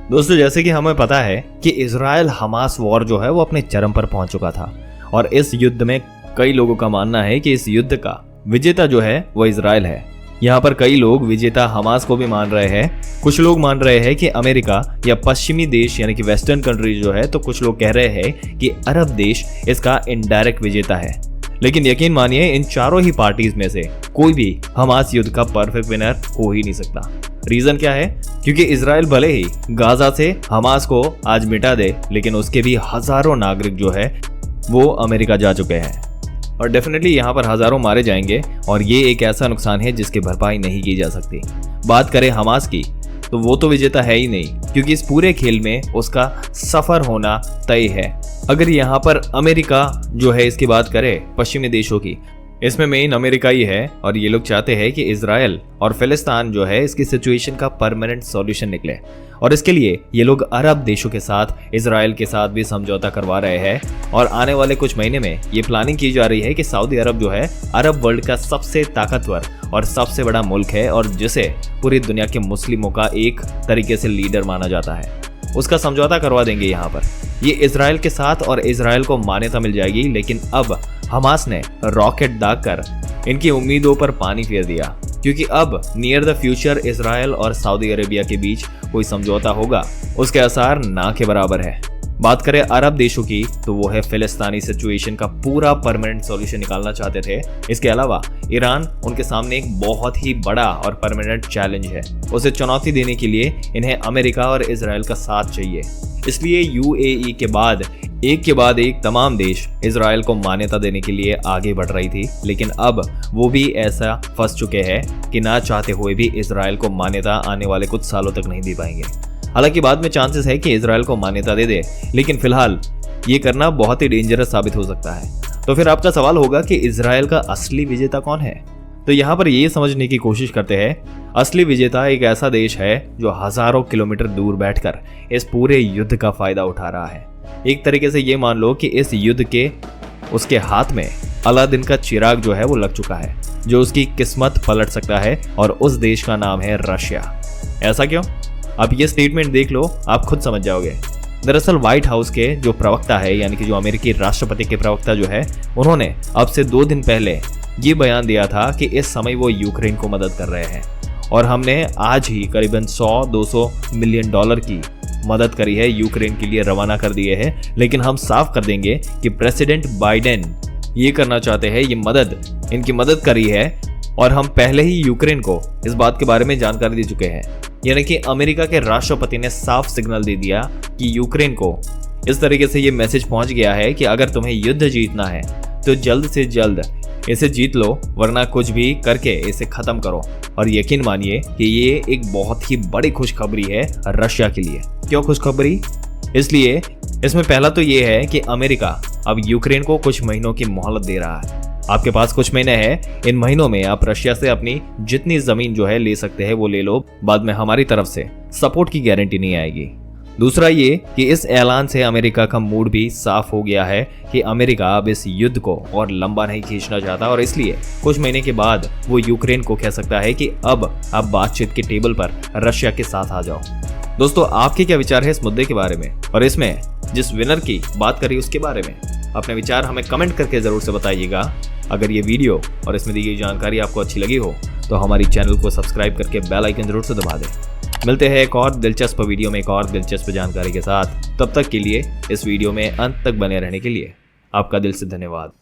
दोस्तों, जैसे कि हमें पता है कि इजराइल हमास वॉर जो है वो अपने चरम पर पहुंच चुका था और इस युद्ध में कई लोगों का मानना है कि इस युद्ध का विजेता जो है वो इजराइल है। यहाँ पर कई लोग विजेता हमास को भी मान रहे हैं। कुछ लोग मान रहे हैं कि अमेरिका या पश्चिमी देश यानी कि वेस्टर्न कंट्री जो है, तो कुछ लोग कह रहे हैं कि अरब देश इसका इनडायरेक्ट विजेता है। लेकिन यकीन मानिए, इन चारों ही पार्टीज में से कोई भी हमास युद्ध का परफेक्ट विनर हो ही नहीं सकता। रीजन क्या है? क्योंकि इजराइल भले ही गाजा से हमास को आज मिटा दे, लेकिन उसके भी हजारों नागरिक जो है वो अमेरिका जा चुके हैं और डेफिनेटली यहाँ पर हजारों मारे जाएंगे और ये एक ऐसा नुकसान है जिसकी भरपाई नहीं की जा सकती। बात करें हमास की, तो वो तो विजेता है ही नहीं, क्योंकि इस पूरे खेल में उसका सफर होना तय है। अगर यहाँ पर अमेरिका जो है इसकी बात करें पश्चिमी देशों की, इसमें मेन अमेरिका ही है और ये लोग चाहते हैं कि इजराइल और फिलिस्तीन जो है इसकी सिचुएशन का परमानेंट सॉल्यूशन निकले और इसके लिए ये लोग अरब देशों के साथ इजराइल के साथ भी समझौता करवा रहे हैं और आने वाले कुछ महीने में ये प्लानिंग की जा रही है कि सऊदी अरब जो है अरब वर्ल्ड का सबसे ताकतवर और सबसे बड़ा मुल्क है और जिसे पूरी दुनिया के मुस्लिमों का एक तरीके से लीडर माना जाता है, उसका समझौता करवा देंगे यहाँ पर ये इजराइल के साथ और इजराइल को मान्यता मिल जाएगी। लेकिन अब हमास ने रॉकेट दागकर इनकी उम्मीदों पर पानी फेर दिया, क्योंकि अब नियर द फ्यूचर इजराइल और सऊदी अरेबिया के बीच कोई समझौता होगा, उसके आसार ना के बराबर है। बात करें अरब देशों की, तो वो है फिलिस्तीनी सिचुएशन का पूरा परमानेंट सॉल्यूशन निकालना चाहते थे। इसके अलावा ईरान उनके सामने एक बहुत ही बड़ा और परमानेंट चैलेंज है। उसे चुनौती देने के लिए इन्हें अमेरिका और इजराइल का साथ चाहिए। इसलिए यूएई के बाद एक तमाम देश इजराइल को मान्यता देने के लिए आगे बढ़ रही थी, लेकिन अब वो भी ऐसा फंस चुके हैं कि ना चाहते हुए भी इजराइल को मान्यता आने वाले कुछ सालों तक नहीं दे पाएंगे। हालांकि बाद में चांसेस है कि इजराइल को मान्यता दे दे, लेकिन फिलहाल ये करना बहुत ही डेंजरस साबित हो सकता है। तो फिर आपका सवाल होगा कि इजराइल का असली विजेता कौन है? तो यहाँ पर ये समझने की कोशिश करते हैं, असली विजेता एक ऐसा देश है जो हजारों किलोमीटर दूर बैठकर इस पूरे युद्ध का फायदा उठा रहा है। एक तरीके से ये मान लो कि इस युद्ध के उसके हाथ में अलादीन का चिराग जो है वो लग चुका है, जो उसकी किस्मत पलट सकता है, और उस देश का नाम है रशिया। ऐसा क्यों? अब ये स्टेटमेंट देख लो, आप खुद समझ जाओगे। दरअसल व्हाइट हाउस के जो प्रवक्ता है, यानी कि जो अमेरिकी राष्ट्रपति के प्रवक्ता जो है, उन्होंने अब से 2 दिन पहले ये बयान दिया था कि इस समय वो यूक्रेन को मदद कर रहे हैं और हमने आज ही करीबन 100-200 मिलियन डॉलर की मदद करी है, यूक्रेन के लिए रवाना कर दिए हैं। लेकिन हम साफ कर देंगे कि प्रेसिडेंट बाइडेन ये करना चाहते हैं, ये मदद इनकी मदद करी है और हम पहले ही यूक्रेन को इस बात के बारे में जानकारी दे चुके हैं। यानी कि अमेरिका के राष्ट्रपति ने साफ सिग्नल दे दिया कि यूक्रेन को इस तरीके से ये मैसेज पहुंच गया है कि अगर तुम्हें युद्ध जीतना है तो जल्द से जल्द इसे जीत लो, वरना कुछ भी करके इसे खत्म करो। और यकीन मानिए कि ये एक बहुत ही बड़ी खुशखबरी है रशिया के लिए। क्यों खुशखबरी? इसलिए इसमें पहला तो ये है कि अमेरिका अब यूक्रेन को कुछ महीनों की मोहलत दे रहा है। आपके पास कुछ महीने हैं, इन महीनों में आप रशिया से अपनी जितनी जमीन जो है ले सकते हैं वो ले लो, बाद में हमारी तरफ से सपोर्ट की गारंटी नहीं आएगी। दूसरा ये कि इस ऐलान से अमेरिका का मूड भी साफ हो गया है कि अमेरिका अब इस युद्ध को और लंबा नहीं खींचना चाहता और इसलिए कुछ महीने के बाद वो यूक्रेन को कह सकता है कि अब आप बातचीत के टेबल पर रशिया के साथ आ जाओ। दोस्तों, आपके क्या विचार है इस मुद्दे के बारे में और इसमें जिस विनर की बात करी उसके बारे में? अपने विचार हमें कमेंट करके जरूर से बताइएगा। अगर ये वीडियो और इसमें दी गई जानकारी आपको अच्छी लगी हो तो हमारी चैनल को सब्सक्राइब करके बेल आइकन जरूर से दबा दें। मिलते हैं एक और दिलचस्प वीडियो में एक और दिलचस्प जानकारी के साथ। तब तक के लिए इस वीडियो में अंत तक बने रहने के लिए आपका दिल से धन्यवाद।